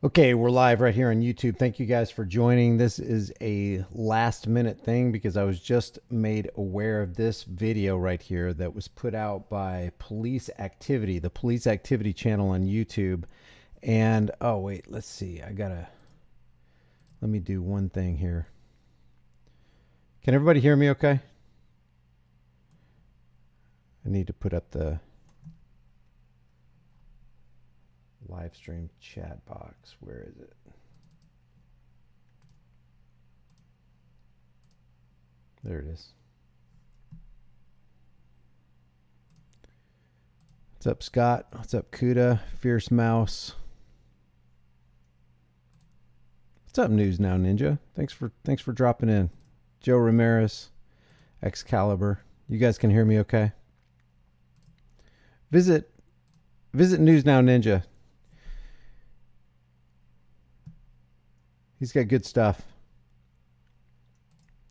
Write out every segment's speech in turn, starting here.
Okay, we're live right here on YouTube. Thank you guys for joining. This is a last minute thing because I was just made aware of this video right here that was put out by Police Activity, the Police Activity channel on YouTube. And oh, wait, let's see. Let me do one thing here. Can everybody hear me okay? I need to put up the live stream chat box. Where is it? There it is. What's up, Scott? What's up, Kuda? Fierce Mouse. What's up, News Now Ninja? Thanks for dropping in. Joe Ramirez, Excalibur. You guys can hear me okay? Visit News Now Ninja. He's got good stuff.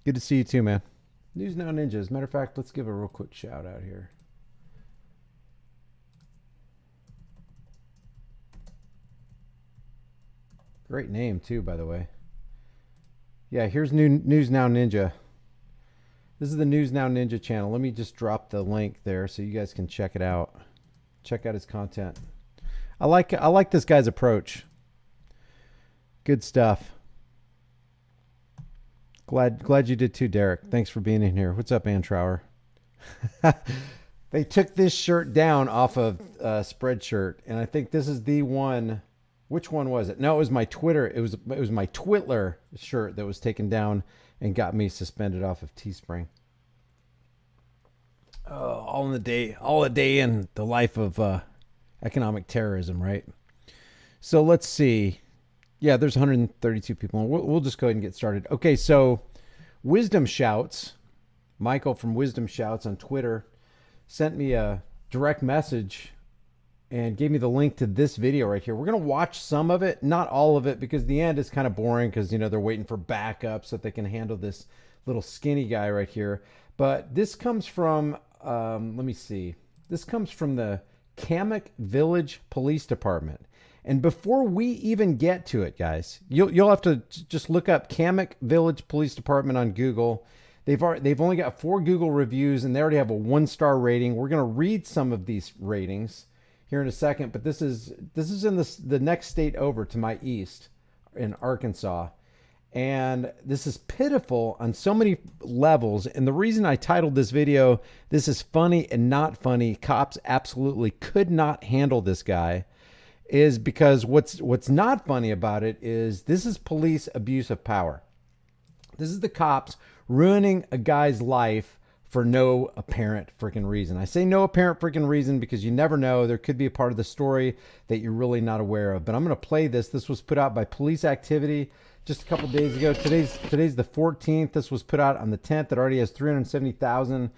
Good to see you too, man. News Now Ninja. As a matter of fact, let's give a real quick shout out here. Great name too, by the way. Yeah, here's News Now Ninja. This is the News Now Ninja channel. Let me just drop the link there so you guys can check it out. Check out his content. I like this guy's approach. Good stuff. Glad you did too, Derek. Thanks for being in here. What's up, Ann Trower? They took this shirt down off of Spreadshirt, and I think this is the one. Which one was it? No, it was my Twitter. It was my Twitler shirt that was taken down and got me suspended off of Teespring. Oh, all a day in the life of economic terrorism, right? So let's see. Yeah, there's 132 people. We'll just go ahead and get started. Okay, so Wisdom Shouts, Michael from Wisdom Shouts on Twitter, sent me a direct message and gave me the link to this video right here. We're going to watch some of it, not all of it, because the end is kind of boring because, you know, they're waiting for backup so that they can handle this little skinny guy right here. But this comes from, let me see. This comes from the Kamek Village Police Department. And before we even get to it, guys, you'll have to just look up Kamek Village Police Department on Google. They've only got 4 Google reviews, and they already have a 1-star rating. We're going to read some of these ratings here in a second, but this is in the next state over to my east in Arkansas. And this is pitiful on so many levels. And the reason I titled this video, "This is funny and not funny. Cops absolutely could not handle this guy," is because what's not funny about it is this is police abuse of power. This is the cops ruining a guy's life for no apparent freaking reason. I say no apparent freaking reason because you never know. There could be a part of the story that you're really not aware of. But I'm going to play this. This was put out by Police Activity just a couple days ago. Today's the 14th. This was put out on the 10th. It already has 370,000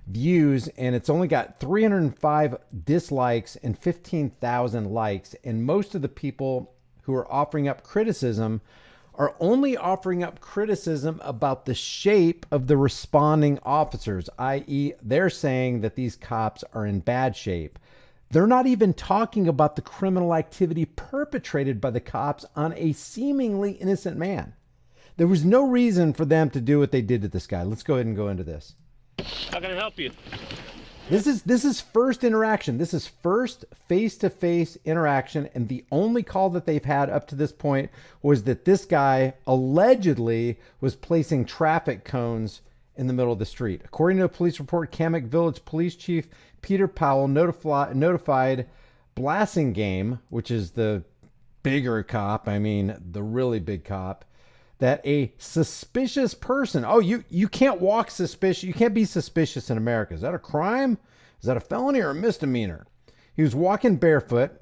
views, and it's only got 305 dislikes and 15,000 likes. And most of the people who are offering up criticism are only offering up criticism about the shape of the responding officers, i.e., they're saying that these cops are in bad shape. They're not even talking about the criminal activity perpetrated by the cops on a seemingly innocent man. There was no reason for them to do what they did to this guy. Let's go ahead and go into this. How can I help you? This is first interaction. This is first face-to-face interaction, and the only call that they've had up to this point was that this guy allegedly was placing traffic cones in the middle of the street. According to a police report, Kamek Village Police Chief Peter Powell notified Blassingame, which is the bigger cop, I mean the really big cop, that a suspicious person, you can't walk suspicious, you can't be suspicious in America. Is that a crime? Is that a felony or a misdemeanor? He was walking barefoot.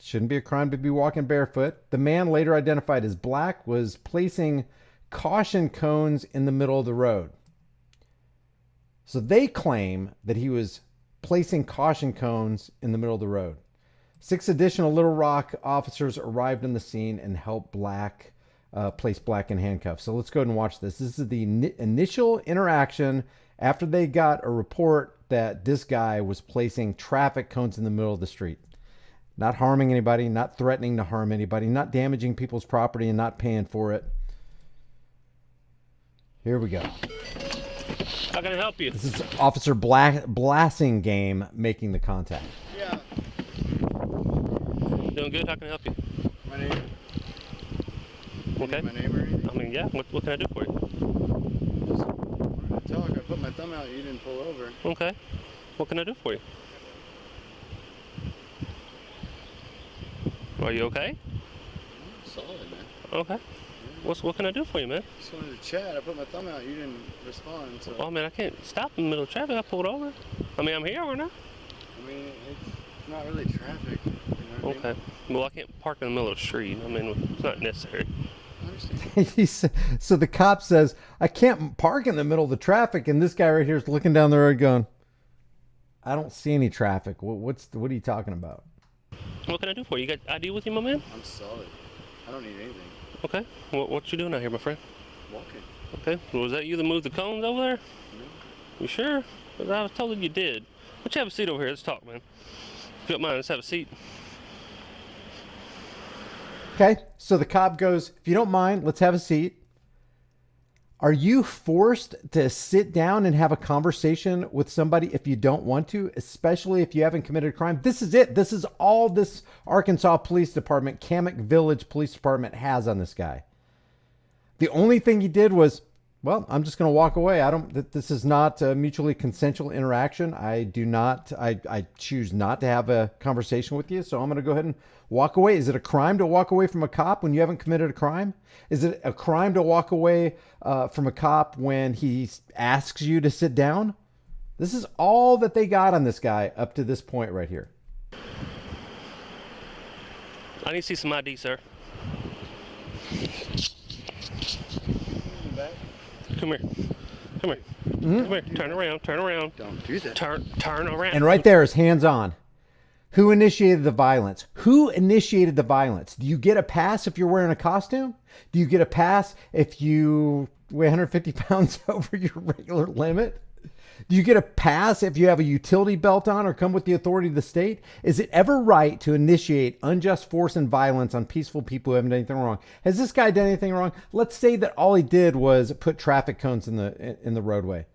Shouldn't be a crime to be walking barefoot. The man, later identified as black, was placing caution cones in the middle of the road. So they claim that he was placing caution cones in the middle of the road. 6 additional Little Rock officers arrived on the scene and helped place Black in handcuffs. So let's go ahead and watch this. This is the initial interaction after they got a report that this guy was placing traffic cones in the middle of the street. not harming anybody, not threatening to harm anybody, not damaging people's property and not paying for it. Here we go. How can I help you? This is Officer Blasting Game making the contact. Yeah. Doing good? How can I help you? My name. Okay. My name or anything? I mean, yeah. What can I do for you? I talk. I put my thumb out. You didn't pull over. Okay. What can I do for you? Are you okay? I'm solid, man. Okay. What can I do for you, man? Just wanted to chat. I put my thumb out. You didn't respond. So. Oh man, I can't stop in the middle of traffic. I pulled over. I mean, I'm here or not? I mean, it's not really traffic. You know what I Okay. mean? Well, I can't park in the middle of the street. I mean, it's not necessary. I understand. So the cop says, I can't park in the middle of the traffic. And this guy right here is looking down the road going, I don't see any traffic. What are you talking about? What can I do for you? You got ID with you, my man? I'm solid. I don't need anything. Okay. What you doing out here, my friend? Walking. Okay. Well, was that you that moved the cones over there? No. You sure? 'Cause I was told you did. Why don't you have a seat over here? Let's talk, man. If you don't mind, let's have a seat. Okay. So the cop goes, if you don't mind, let's have a seat. Are you forced to sit down and have a conversation with somebody if you don't want to, especially if you haven't committed a crime? This is it. This is all this Arkansas Police Department, Kamek Village Police Department has on this guy. The only thing he did was, well, I'm just going to walk away. This is not a mutually consensual interaction. I choose not to have a conversation with you. So I'm going to go ahead and walk away. Is it a crime to walk away from a cop when you haven't committed a crime? Is it a crime to walk away from a cop when he asks you to sit down? This is all that they got on this guy up to this point right here. I need to see some ID, sir. Back. Come here. Come here. Come here. Turn around. Turn around. Don't do that. Turn around. And right there is hands on. Who initiated the violence? Who initiated the violence? Do you get a pass if you're wearing a costume? Do you get a pass if you weigh 150 pounds over your regular limit? Do you get a pass if you have a utility belt on or come with the authority of the state? Is it ever right to initiate unjust force and violence on peaceful people who haven't done anything wrong? Has this guy done anything wrong? Let's say that all he did was put traffic cones in the roadway.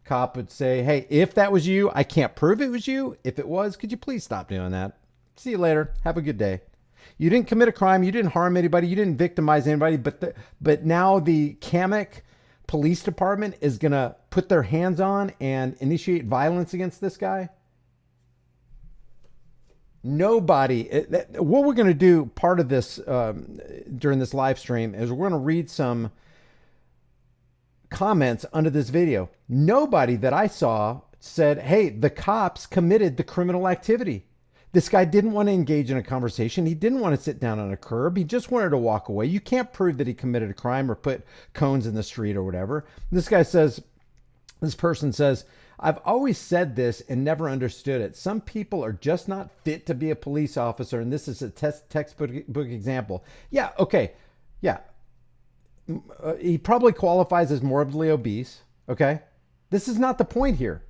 Cop would say, hey, if that was you, I can't prove it was you. If it was, could you please stop doing that? See you later. Have a good day. You didn't commit a crime. You didn't harm anybody. You didn't victimize anybody. But now the Kamek Police Department is going to put their hands on and initiate violence against this guy. Nobody. What we're going to do part of this during this live stream is we're going to read some comments under this video. Nobody that I saw said, hey, the cops committed the criminal activity. This guy didn't want to engage in a conversation. He didn't want to sit down on a curb. He just wanted to walk away. You can't prove that he committed a crime or put cones in the street or whatever. This person says, I've always said this and never understood it. Some people are just not fit to be a police officer. And this is a textbook example. Yeah. Okay. Yeah. He probably qualifies as morbidly obese. Okay. This is not the point here.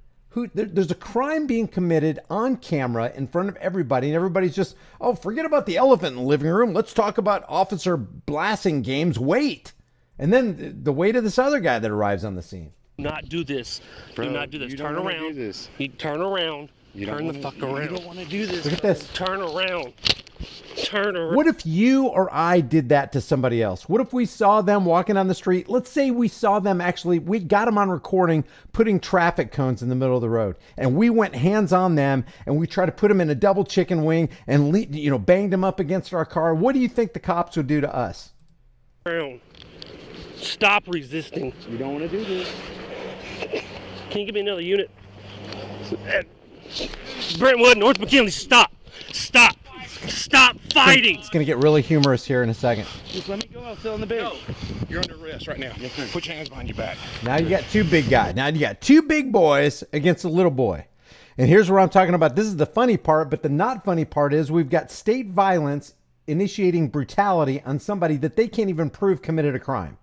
There's a crime being committed on camera in front of everybody, and everybody's just, oh, forget about the elephant in the living room. Let's talk about Officer Blasting Game's weight. And then the weight of this other guy that arrives on the scene. Not do this. Bro, do not do this. you Turn don't wanna around. do this. You turn around. Turn the fuck around. You don't want to do this. Look at this. Turn around. Turn around. What if you or I did that to somebody else? What if we saw them walking on the street? Let's say we saw them we got them on recording putting traffic cones in the middle of the road, and we went hands on them and we tried to put them in a double chicken wing and banged them up against our car. What do you think the cops would do to us? Stop resisting. You don't want to do this. Can you give me another unit? Brentwood, North McKinley, stop. Stop. Stop fighting. It's going to get really humorous here in a second. Just let me go. I'll sit on the bench. No, you're under arrest right now. Yes, sir. Put your hands behind your back. Now you got two big guys. Now you got two big boys against a little boy. And here's where I'm talking about. This is the funny part, but the not funny part is we've got state violence initiating brutality on somebody that they can't even prove committed a crime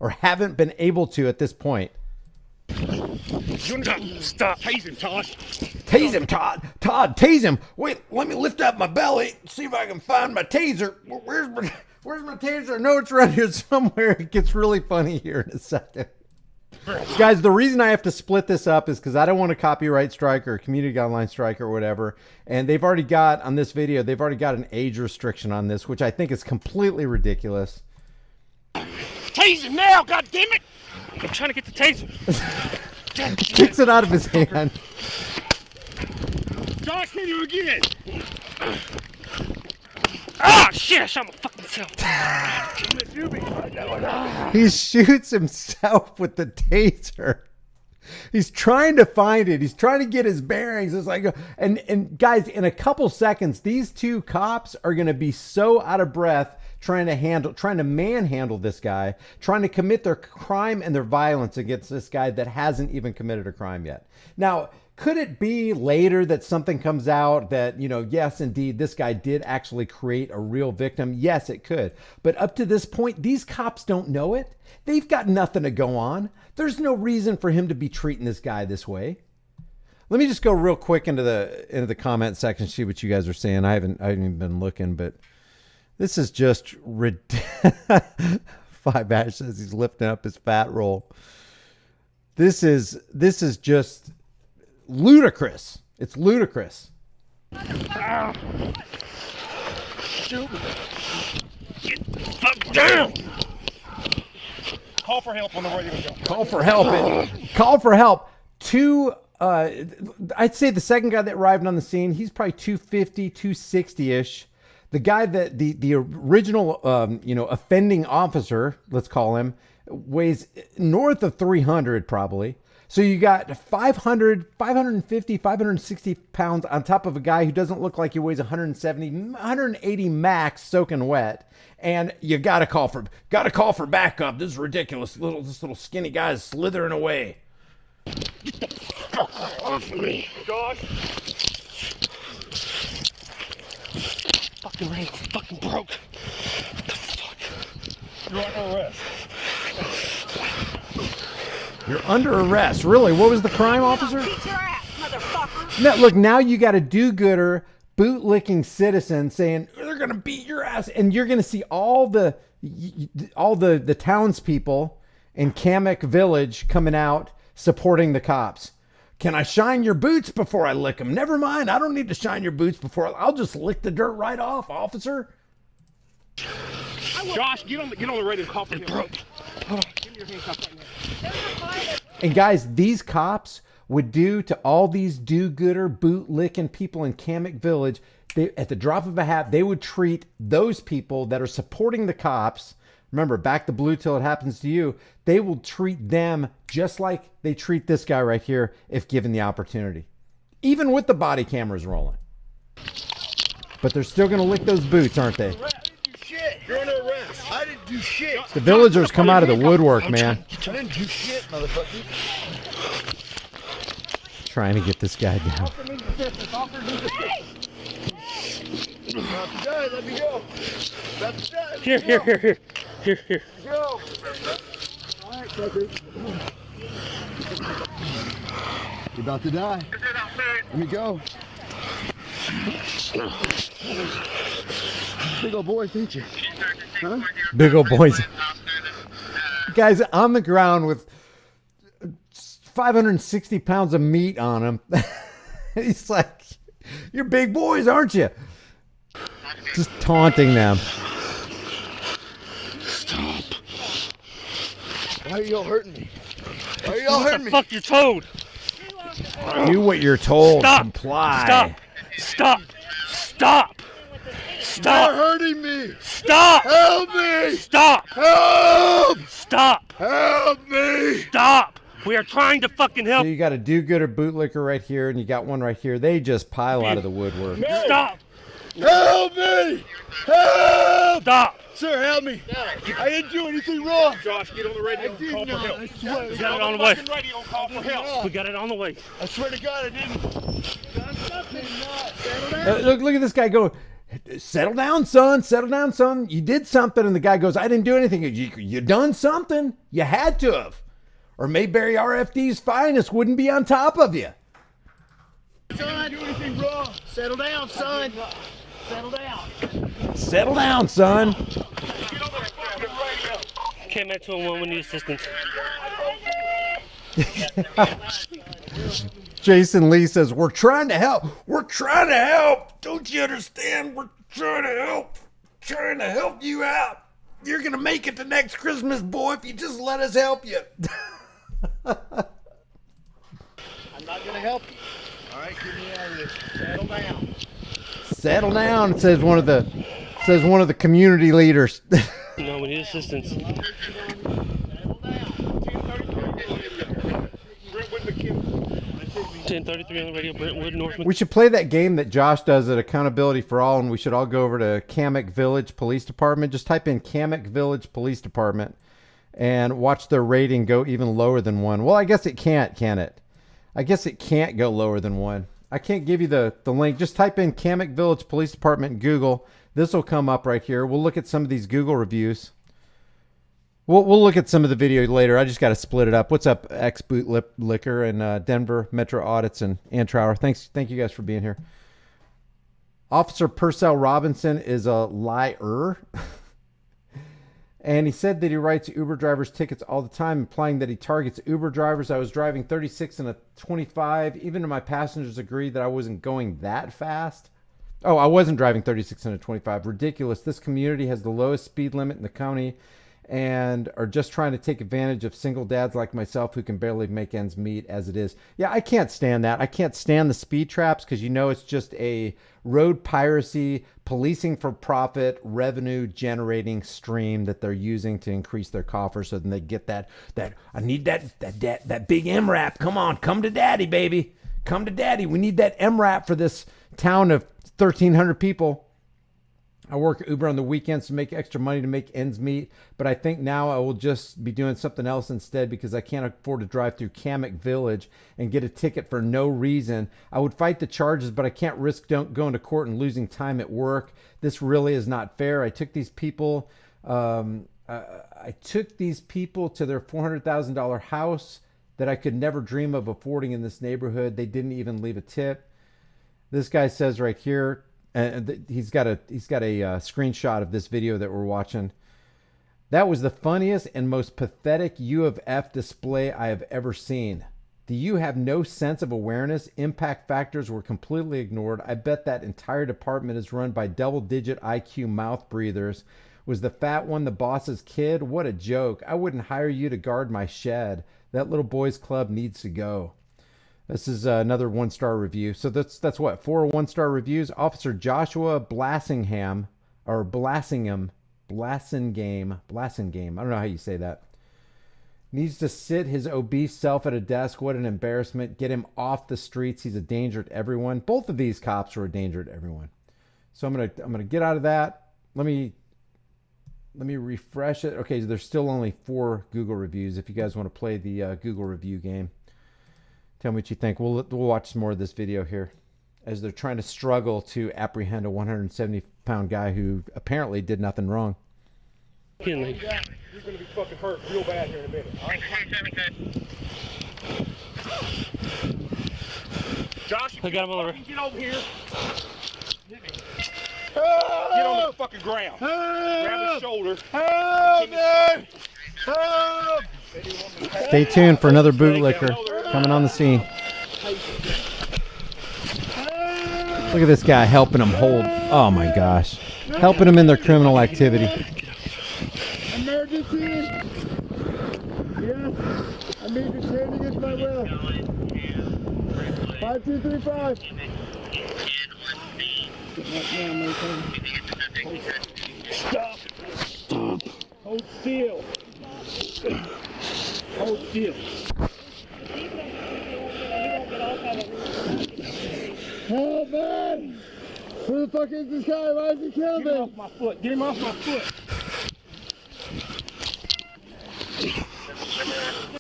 or haven't been able to at this point. Stop. Tase him, Todd. Tase him, Todd. Todd, tase him. Wait, let me lift up my belly. See if I can find my taser. Where's my taser? I know it's around here somewhere. It gets really funny here in a second. Guys, the reason I have to split this up is because I don't want a copyright strike or a community guideline strike or whatever. And they've already got, on this video, they've already got an age restriction on this, which I think is completely ridiculous. Tase him now, goddammit! I'm trying to get the taser. Kicks it out of his hand. Josh, hit you again! Ah, shit, I shot my fucking self. He shoots himself with the taser. He's trying to find it. He's trying to get his bearings. It's like, and guys, in a couple seconds, these two cops are going to be so out of breath trying to manhandle this guy, trying to commit their crime and their violence against this guy that hasn't even committed a crime yet. Now, could it be later that something comes out that, yes, indeed, this guy did actually create a real victim? Yes, it could. But up to this point, these cops don't know it. They've got nothing to go on. There's no reason for him to be treating this guy this way. Let me just go real quick into the comment section, see what you guys are saying. I haven't even been looking, but this is just ridiculous. Five Ash says he's lifting up his fat roll. This is just ludicrous. It's ludicrous. Get fuck down. Call for help on the radio. Call for help. Call for help. I'd say the second guy that arrived on the scene, he's probably 250, 260-ish. The guy that the original, offending officer, let's call him, weighs north of 300 probably. So you got 500, 550, 560 pounds on top of a guy who doesn't look like he weighs 170, 180 max soaking wet. And you got to call for backup. This is ridiculous. This little skinny guy is slithering away. Get the fuck off me, Josh. Fucking ring fucking broke. What the fuck? You're under arrest. You're under arrest. Really? What was the crime, officer? Beat your ass, motherfucker. No, look, now you got a do-gooder, boot-licking citizen saying, they're going to beat your ass. And you're going to see all the townspeople in Kamek Village coming out supporting the cops. Can I shine your boots before I lick them? Never mind. I don't need to shine your boots I'll just lick the dirt right off, officer. Josh, get on the radio and call for help. Give me your handcuff right now. And guys, these cops would do to all these do-gooder, boot-licking people in Kamek Village, at the drop of a hat, they would treat those people that are supporting the cops. Remember, back the blue till it happens to you. They will treat them just like they treat this guy right here if given the opportunity. Even with the body cameras rolling. But they're still going to lick those boots, aren't they? You're under arrest. I didn't do shit. The villagers come out of the woodwork, man. I didn't do shit, motherfucker. Trying to get this guy down. About to die, let me go. About to die, let me Here. go. All right, sucker. You're about to die. Let me go. Big old boys, ain't you? Huh? Big old boys. Guys on the ground with 560 pounds of meat on him. He's like, you're big boys, aren't you? Just taunting them. Stop. Why are y'all hurting me? Why are y'all hurting me? Fuck, you're told. Do what you're told. Stop. Comply. Stop. You're hurting me. Stop. Help me. Stop. Help. Stop. Help me. Stop. We are trying to fucking So help. you got a do-gooder bootlicker right here, and you got one right here. They just pile out of the woodwork. No. Stop. Help me. Help. Stop. Sir, help me. I didn't do anything wrong. Josh, get on the radio and call for help. I swear. We got it on the way. Radio and call for help. We got it on the way. I swear to God, I didn't. Look at this guy go. Settle down, son. Settle down, son. You did something. And the guy goes, I didn't do anything. You done something. You had to have. or Mayberry RFD's finest wouldn't be on top of you. Son, do anything wrong. Settle down, son. Settle down. Settle down, son. Came back to him when we need assistance. Jason Lee says, we're trying to help. We're trying to help. Don't you understand? We're trying to help. Trying to help you out. You're going to make it to next Christmas, boy, if you just let us help you. I'm not gonna help you. All right, get me out of this. Settle down. Settle down, says one of the community leaders. No, we need assistance. Settle down. 1033 on the radio, Brentwood, Northwood. We should play that game that Josh does at Accountability for All, and we should all go over to Kamek Village Police Department. Just type in Kamek Village Police Department and watch their rating go even lower than 1. Well, I guess it can't, can it? I guess it can't go lower than 1. I can't give you the link. Just type in Kamek Village Police Department in Google. This will come up right here. We'll look at some of these Google reviews. We'll look at some of the video later. I just got to split it up. What's up, X-Boot Liquor and Denver Metro Audits and Antrower? Thank you guys for being here. Officer Purcell Robinson is a liar. And he said that he writes Uber drivers tickets all the time, implying that he targets Uber drivers. I was driving 36 and a 25. Even my passengers agreed that I wasn't going that fast. Oh, I wasn't driving 36 and a 25. Ridiculous. This community has the lowest speed limit in the county and are just trying to take advantage of single dads like myself who can barely make ends meet as it is. Yeah, I can't stand that. I can't stand the speed traps because you know it's just a road piracy, policing for profit, revenue generating stream that they're using to increase their coffers so then they get that I need that big MRAP. Come on, come to daddy, baby. Come to daddy. We need that MRAP for this town of 1,300 people. I work Uber on the weekends to make extra money to make ends meet, but I think now I will just be doing something else instead because I can't afford to drive through Kamek Village and get a ticket for no reason. I would fight the charges, but I can't risk going to court and losing time at work. This really is not fair. I took these people to their $400,000 house that I could never dream of affording in this neighborhood. They didn't even leave a tip. This guy says right here, and he's got a screenshot of this video that we're watching. That was the funniest and most pathetic U of F display I have ever seen. The U have no sense of awareness. Impact factors were completely ignored. I bet that entire department is run by double-digit IQ mouth breathers. Was the fat one the boss's kid? What a joke. I wouldn't hire you to guard my shed. That little boys club needs to go. This is another 1-star review. So that's what, 4 1-star reviews. Officer Joshua Blassingham, or Blassingame. I don't know how you say that. Needs to sit his obese self at a desk. What an embarrassment. Get him off the streets. He's a danger to everyone. Both of these cops are a danger to everyone. So I'm gonna get out of that. Let me refresh it. Okay, so there's still only 4 Google reviews. If you guys want to play the Google review game. Tell me what you think. We'll watch some more of this video here as they're trying to struggle to apprehend a 170-pound guy who apparently did nothing wrong. You're going to be fucking hurt real bad here in a minute. All right. Josh, I got him over. Get over here. Get on the fucking ground. Grab his shoulder. Stay tuned for another bootlicker coming on the scene. Look at this guy helping him hold. Oh my gosh. Helping them in their criminal activity. Emergency! Yes, I'm being detained against my will. 5235. Stop! Stop! Hold still! Hold still! Help, man! Who the fuck is this guy? Why is he killing me? Get him off my foot! Get him off my foot!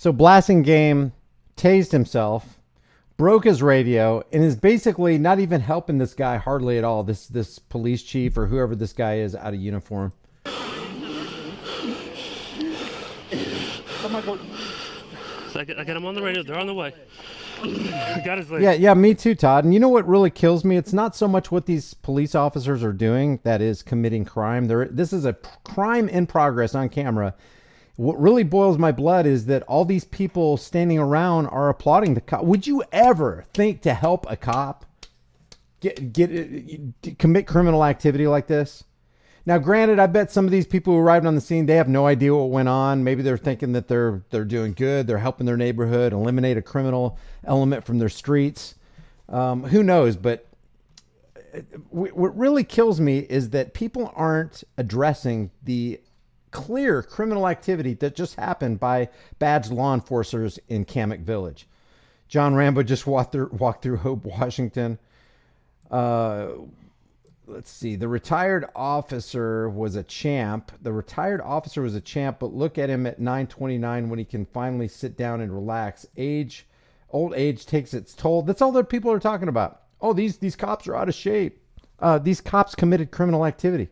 So Blassingham tased himself, broke his radio, and is basically not even helping this guy hardly at all. This police chief or whoever this guy is out of uniform. I got him on the radio. They're on the way. I got his leg. Yeah, me too, Todd. And you know what really kills me? It's not so much what these police officers are doing that is committing crime. This is a crime in progress on camera. What really boils my blood is that all these people standing around are applauding the cop. Would you ever think to help a cop commit criminal activity like this? Now, granted, I bet some of these people who arrived on the scene, they have no idea what went on. Maybe they're thinking that they're doing good. They're helping their neighborhood, eliminate a criminal element from their streets. Who knows? But what really kills me is that people aren't addressing the clear criminal activity that just happened by badged law enforcers in Kamek Village. John Rambo just walked through Hope, Washington. Let's see. The retired officer was a champ. But look at him at 9:29 when he can finally sit down and relax. Old age takes its toll. That's all that people are talking about. Oh, these cops are out of shape. These cops committed criminal activity.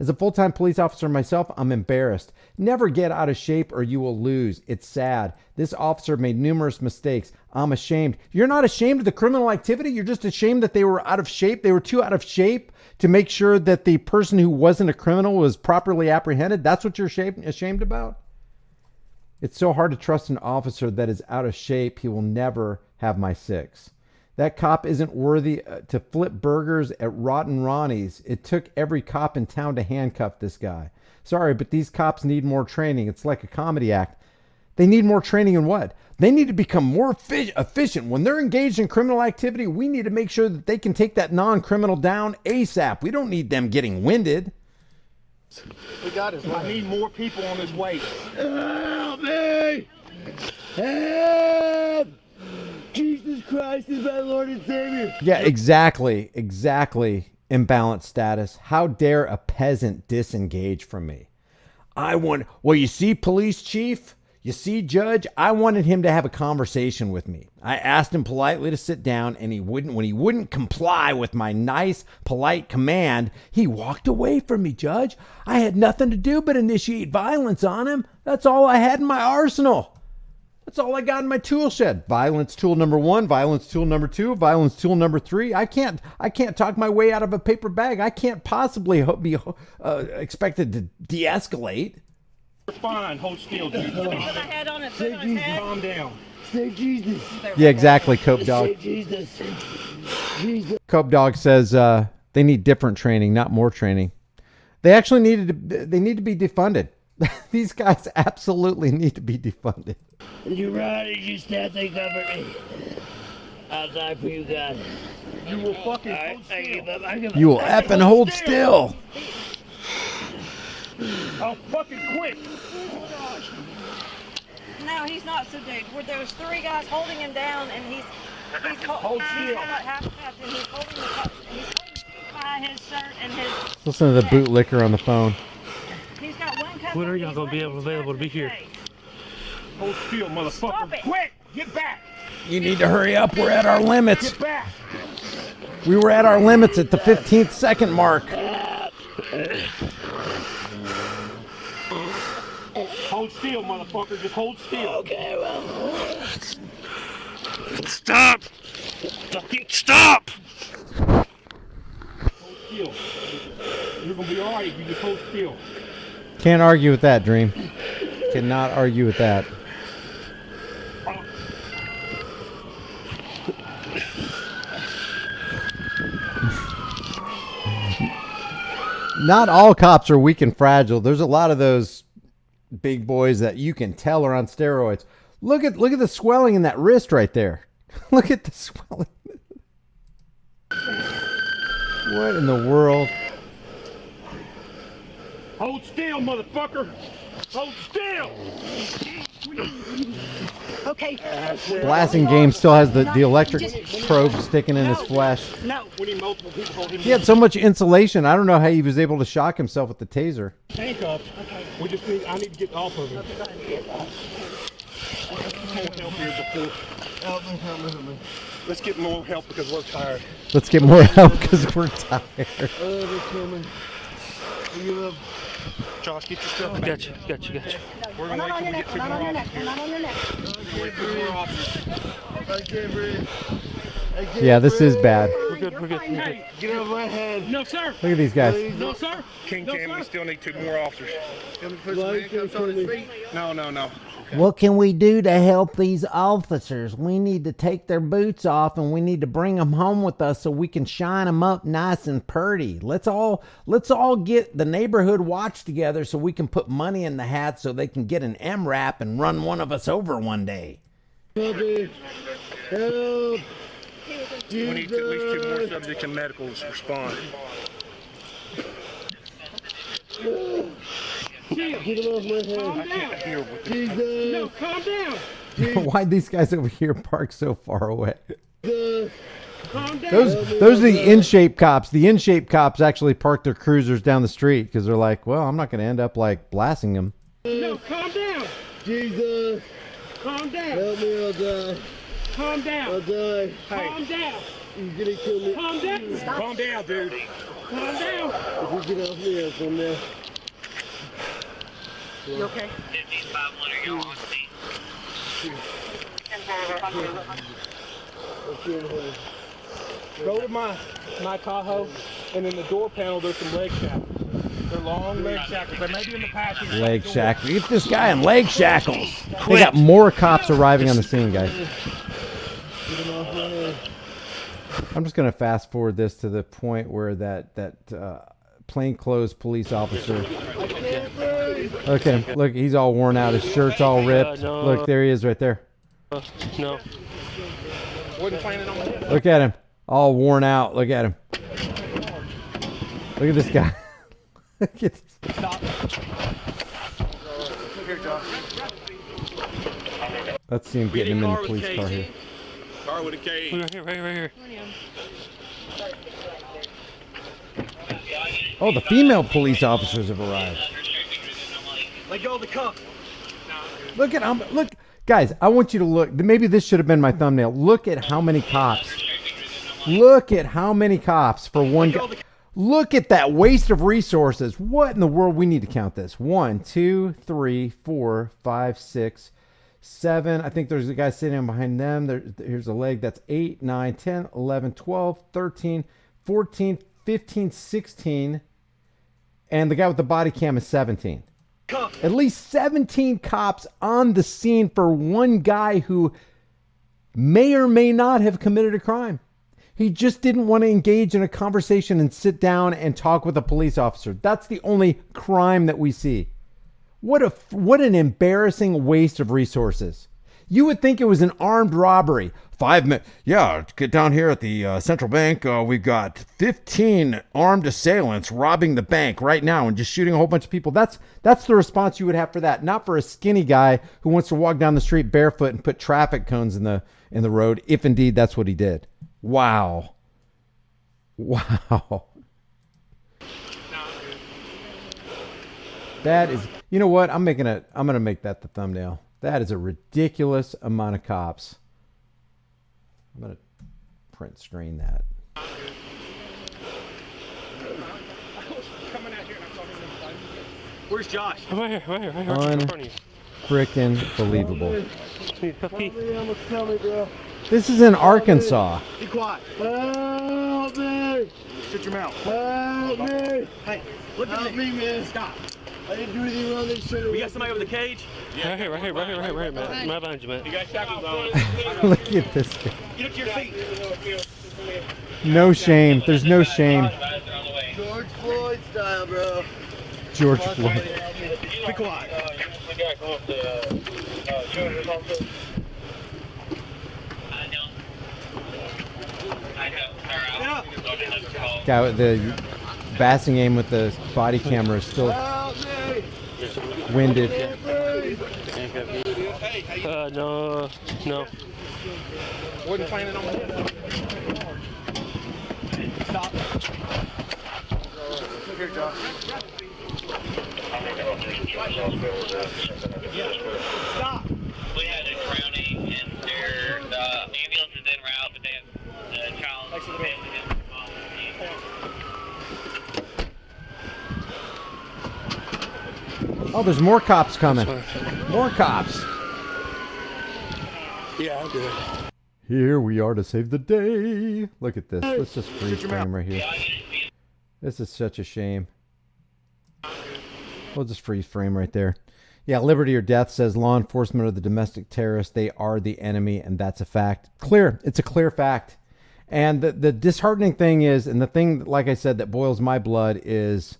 As a full-time police officer myself, I'm embarrassed. Never get out of shape or you will lose. It's sad. This officer made numerous mistakes. I'm ashamed. You're not ashamed of the criminal activity. You're just ashamed that they were out of shape. They were too out of shape to make sure that the person who wasn't a criminal was properly apprehended. That's what you're ashamed about? It's so hard to trust an officer that is out of shape. He will never have my six. That cop isn't worthy to flip burgers at Rotten Ronnie's. It took every cop in town to handcuff this guy. Sorry, but these cops need more training. It's like a comedy act. They need more training in what? They need to become more efficient. When they're engaged in criminal activity, we need to make sure that they can take that non-criminal down ASAP. We don't need them getting winded. We got his leg. I need more people on this way. Help me! Help! Jesus Christ is my Lord and Savior. Yeah, exactly. Imbalanced status. How dare a peasant disengage from me? Well, you see, police chief, you see, judge, I wanted him to have a conversation with me. I asked him politely to sit down, and he wouldn't. When he wouldn't comply with my nice, polite command, he walked away from me, judge. I had nothing to do but initiate violence on him. That's all I had in my arsenal. That's all I got in my tool shed. Violence tool number 1, violence tool number 2, violence tool number 3. I can't talk my way out of a paper bag. I can't possibly be expected to de-escalate. You're fine. Hold still, dude. Put a head on it. Put it on his head. Calm down. Say Jesus. Yeah, exactly, Cope Dog. Say Jesus. Jesus. Cope Dog says they need different training, not more training. They actually need to be defunded. These guys absolutely need to be defunded. You run and you stand and cover me. I'll die for you, God. You will fucking hold still. I give up. You will effing hold still. I'll fucking quit. No, he's not subdued. There was 3 guys holding him down, and he's Hold still. half trapped, and he's holding by his shirt and his. Listen to the bootlicker on the phone. He's got one cup. When are y'all gonna be available to be here? Hold still, motherfucker. Stop it. Quit. Get back. You need to hurry up. We're at our limits. Get back. We were at our limits at the 15th second mark. Hold still, motherfucker. Just hold still. Okay, well. Stop! Fucking stop! Hold still. You're gonna be alright if you just hold still. Can't argue with that, Dream. Cannot argue with that. Not all cops are weak and fragile. There's a lot of those big boys that you can tell are on steroids. Look at the swelling in that wrist right there. Look at the swelling. What in the world? Hold still, motherfucker. Hold still. Okay. Blasting Game still has the electric probe sticking in his flesh. No. We need multiple people holding him. He had so much insulation. I don't know how he was able to shock himself with the taser. Handcuffed. Okay. I need to get off of him. Help here before. Help me. Let's get more help because we're tired. Let's get more help because we're tired. Oh, they're coming. You love. Josh, get your stuff back. Gotcha. We're We're gonna not wait on till your we neck. get two We're not more on your neck. officers. We're not on your neck. Wait for more officers. I can't breathe. I can't Yeah, this is breathe. bad. We're good. Hey, Get out of my head. No, sir. Look at these guys. No, sir. King Cam, we still need two more officers. Can we put some handcuffs on his feet? No. What can we do to help these officers? We need to take their boots off and we need to bring them home with us so we can shine them up nice and purty. Let's all get the neighborhood watch together so we can put money in the hat so they can get an MRAP and run one of us over one day. Help me. Help. We need at least two more subjects and medicals respond. Get him off my head. I can't hear what this. Jesus. No, calm down. Why'd these guys over here park so far away? Jesus. Calm down. Those are the in-shape cops. The in-shape cops actually park their cruisers down the street because they're like, well, I'm not going to end up like blasting them. No, calm down. Jesus. Calm down. Help me, I'll die. Calm I'll down. die. Calm down. You're gonna kill me. Calm down. Calm down, dude. Calm down. If you get off me, I'll come down. You okay? Go to my Tahoe, and in the door panel there's some leg shackles. They're long leg shackles. They may be in the passenger. Leg shackles. Get this guy in leg shackles. They got more cops arriving on the scene, guys. I'm just going to fast forward this to the point where that plainclothes police officer. Look at him. Look, he's all worn out. His shirt's all ripped. No. Look, there he is right there. No. Wasn't planning on it. Look at him. All worn out. Look at him. Look at this guy. Look at this. Here, Josh. Let's see him getting him in the police car here. Car with a cage. Right here. Oh, the female police officers have arrived. Let go of the cuff. Look at him. Look, guys, I want you to look. Maybe this should have been my thumbnail. Look at how many cops. Look at how many cops for one guy. Look at that waste of resources. What in the world? We need to count this. 1, 2, 3, 4, 5, 6, 7. I think there's a guy sitting behind them. Here's a leg. That's 8, 9, 10, 11, 12, 13, 14, 15, 16. And the guy with the body cam is 17. At least 17 cops on the scene for one guy who may or may not have committed a crime. He just didn't want to engage in a conversation and sit down and talk with a police officer. That's the only crime that we see. What an embarrassing waste of resources. You would think it was an armed robbery. 5 minutes. Yeah, get down here at the central bank. We've got 15 armed assailants robbing the bank right now and just shooting a whole bunch of people. That's the response you would have for that. Not for a skinny guy who wants to walk down the street barefoot and put traffic cones in the road, if indeed that's what he did. Wow. That is, you know what? I'm going to make that the thumbnail. That is a ridiculous amount of cops. I'm going to print screen that. Where's Josh? Right here. In front of you. Unfrickin' believable. Need a cookie? Tell me, bro. This is in Arkansas. Be quiet. Help me. Shut your mouth. Help me. Hey, look at Help me, man. Stop. I didn't do anything wrong. They should We got somebody over the cage? Right here, Matt. Right behind you, Matt. You got shackles on. Look at this guy. Get up to your feet. No shame. There's no shame. George Floyd style, bro. George Floyd. Be quiet. Guy with the bassing aim with the body camera is still Help me. winded. No. Wasn't planning on it. Stop. Here, Josh. Stop. We had a drowning and the ambulance is en route, but they have the child family has Oh, there's more cops coming. More cops. Yeah, I'm good. Here we are to save the day. Look at this. Let's just freeze frame right here. This is such a shame. We'll just freeze frame right there. Yeah, liberty or death says law enforcement are the domestic terrorists. They are the enemy, and that's a fact. Clear. It's a clear fact. And the disheartening thing is, and the thing, like I said, that boils my blood is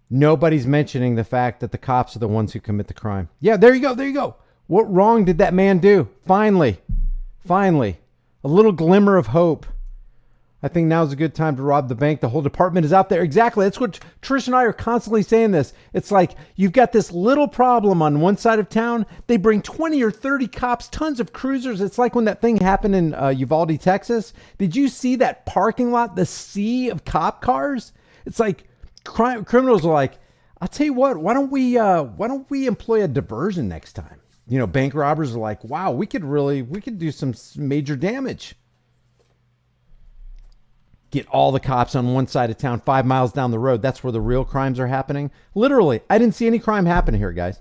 nobody's mentioning the fact that the cops are the ones who commit the crime. Yeah, there you go. There you go. What wrong did that man do? Finally, a little glimmer of hope. I think now's a good time to rob the bank. The whole department is out there. Exactly. That's what Trish and I are constantly saying this. It's like you've got this little problem on one side of town. They bring 20 or 30 cops, tons of cruisers. It's like when that thing happened in Uvalde, Texas. Did you see that parking lot, the sea of cop cars? It's like criminals are like, I'll tell you what, why don't we employ a diversion next time? You know, bank robbers are like, wow, we could do some major damage. Get all the cops on one side of town, 5 miles down the road. That's where the real crimes are happening. Literally, I didn't see any crime happen here, guys.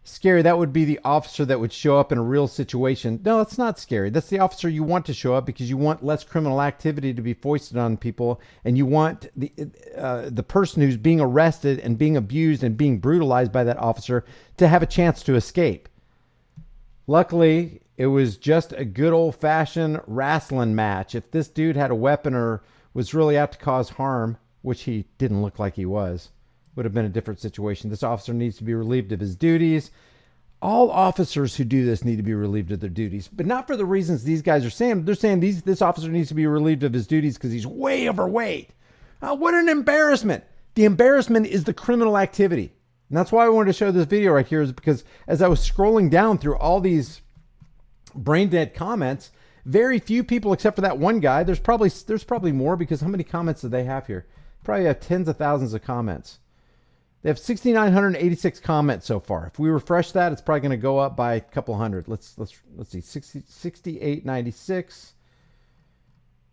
Scary. That would be the officer that would show up in a real situation. No, it's not scary. That's the officer you want to show up because you want less criminal activity to be foisted on people, and you want the person who's being arrested and being abused and being brutalized by that officer to have a chance to escape. Luckily, it was just a good old-fashioned wrestling match. If this dude had a weapon or was really out to cause harm, which he didn't look like he was, would have been a different situation. This officer needs to be relieved of his duties. All officers who do this need to be relieved of their duties, but not for the reasons these guys are saying. They're saying this officer needs to be relieved of his duties because he's way overweight. What an embarrassment. The embarrassment is the criminal activity. And that's why I wanted to show this video right here, is because as I was scrolling down through all these brain dead comments, very few people, except for that one guy, there's probably more, because how many comments do they have here? Probably have tens of thousands of comments. They have 6,986 comments so far. If we refresh that, it's probably going to go up by a couple hundred. Let's see, 6896.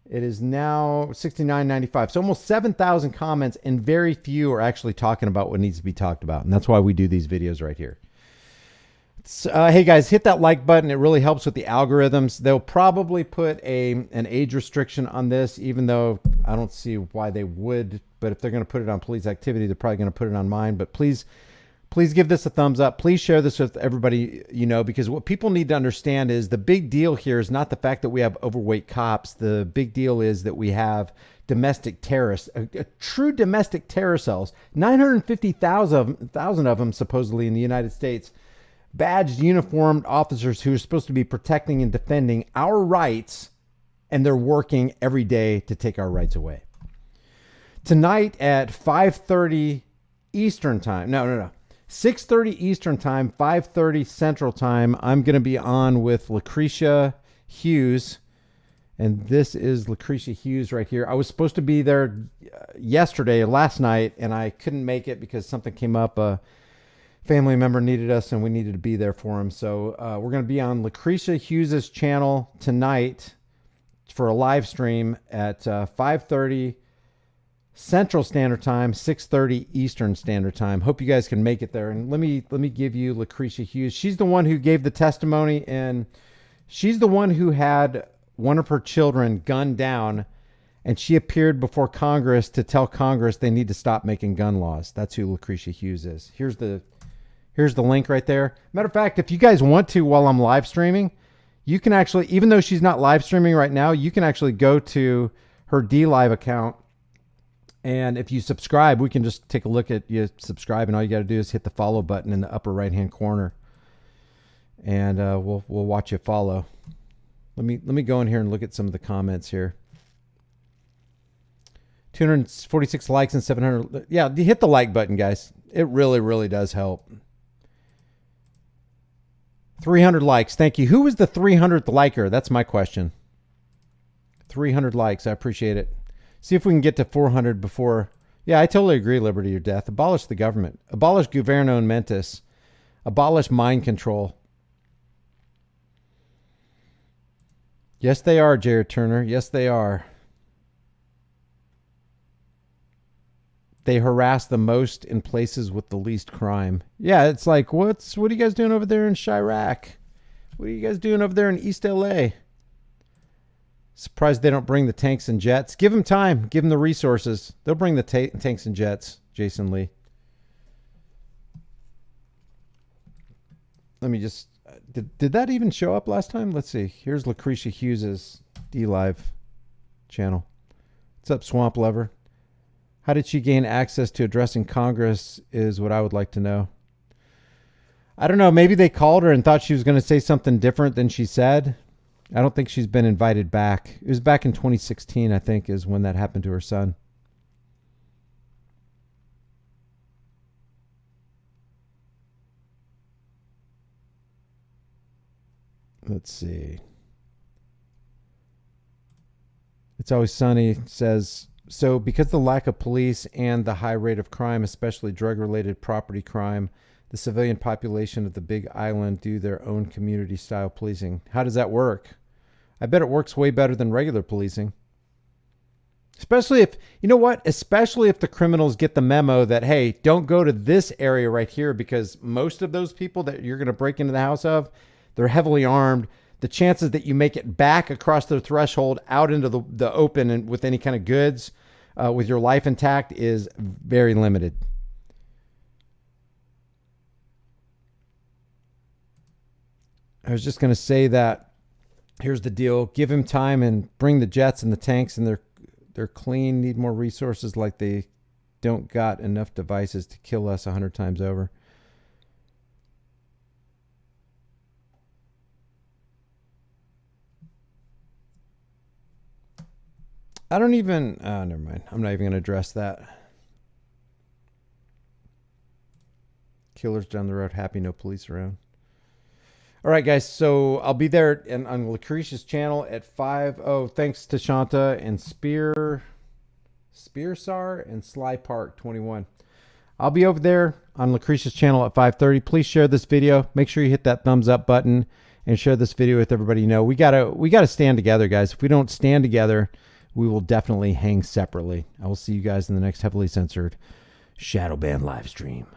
It is now 6995. So almost 7,000 comments, and very few are actually talking about what needs to be talked about. And that's why we do these videos right here. Hey guys, hit that like button. It really helps with the algorithms. They'll probably put an age restriction on this, even though I don't see why they would. But if they're going to put it on police activity, they're probably going to put it on mine. But please give this a thumbs up. Please share this with everybody, because what people need to understand is the big deal here is not the fact that we have overweight cops. The big deal is that we have domestic terrorists, a true domestic terror cells, 950,000 of them supposedly in the United States. Badged, uniformed officers who are supposed to be protecting and defending our rights, and they're working every day to take our rights away. Tonight at 5:30 Eastern time, no, 6:30 Eastern time, 5:30 Central time, I'm going to be on with Lucretia Hughes, and this is Lucretia Hughes right here. I was supposed to be there last night, and I couldn't make it because something came up. Family member needed us, and we needed to be there for him. So we're going to be on Lucretia Hughes's channel tonight for a live stream at 5:30 Central Standard Time, 6:30 Eastern Standard Time. Hope you guys can make it there. And let me give you Lucretia Hughes. She's the one who gave the testimony, and she's the one who had one of her children gunned down, and she appeared before Congress to tell Congress they need to stop making gun laws. That's who Lucretia Hughes is. Here's the link right there. Matter of fact, if you guys want to, while I'm live streaming, you can actually, even though she's not live streaming right now, you can actually go to her DLive account. And if you subscribe, we can just take a look at you subscribe, and all you got to do is hit the follow button in the upper right-hand corner, and we'll watch you follow. Let me go in here and look at some of the comments here. 246 likes and 700. Yeah, hit the like button, guys. It really, really does help. 300 likes. Thank you. Who was the 300th liker? That's my question. 300 likes. I appreciate it. See if we can get to 400 before. Yeah, I totally agree. Liberty or death. Abolish the government. Abolish governo mentis. Abolish mind control. Yes, they are, Jared Turner. Yes, they are. They harass the most in places with the least crime. Yeah, it's like, what are you guys doing over there in Chirac? What are you guys doing over there in East LA? Surprised they don't bring the tanks and jets. Give them time. Give them the resources. They'll bring the tanks and jets, Jason Lee. Let me just... Did that even show up last time? Let's see. Here's Lucretia Hughes's D-Live channel. What's up, Swamp Lover? How did she gain access to addressing Congress is what I would like to know. I don't know. Maybe they called her and thought she was going to say something different than she said. I don't think she's been invited back. It was back in 2016, I think, is when that happened to her son. Let's see. It's Always Sunny says, so because the lack of police and the high rate of crime, especially drug-related property crime, the civilian population of the Big Island do their own community-style policing. How does that work? I bet it works way better than regular policing. Especially if, you know what? Especially if the criminals get the memo that, hey, don't go to this area right here because most of those people that you're going to break into the house of, they're heavily armed. The chances that you make it back across the threshold out into the open and with any kind of goods with your life intact is very limited. I was just going to say that here's the deal. Give him time and bring the jets and the tanks, and they're clean, need more resources like they don't got enough devices to kill us 100 times over. I don't even... Oh, never mind. I'm not even going to address that. Killers down the road. Happy no police around. All right, guys. So I'll be there on Lucretia's channel at 5. Oh, thanks to Shanta and Spearsar and Sly Park 21. I'll be over there on Lucretia's channel at 5:30. Please share this video. Make sure you hit that thumbs up button and share this video with everybody you know. We gotta stand together, guys. If we don't stand together, we will definitely hang separately. I will see you guys in the next heavily censored Shadowban live stream.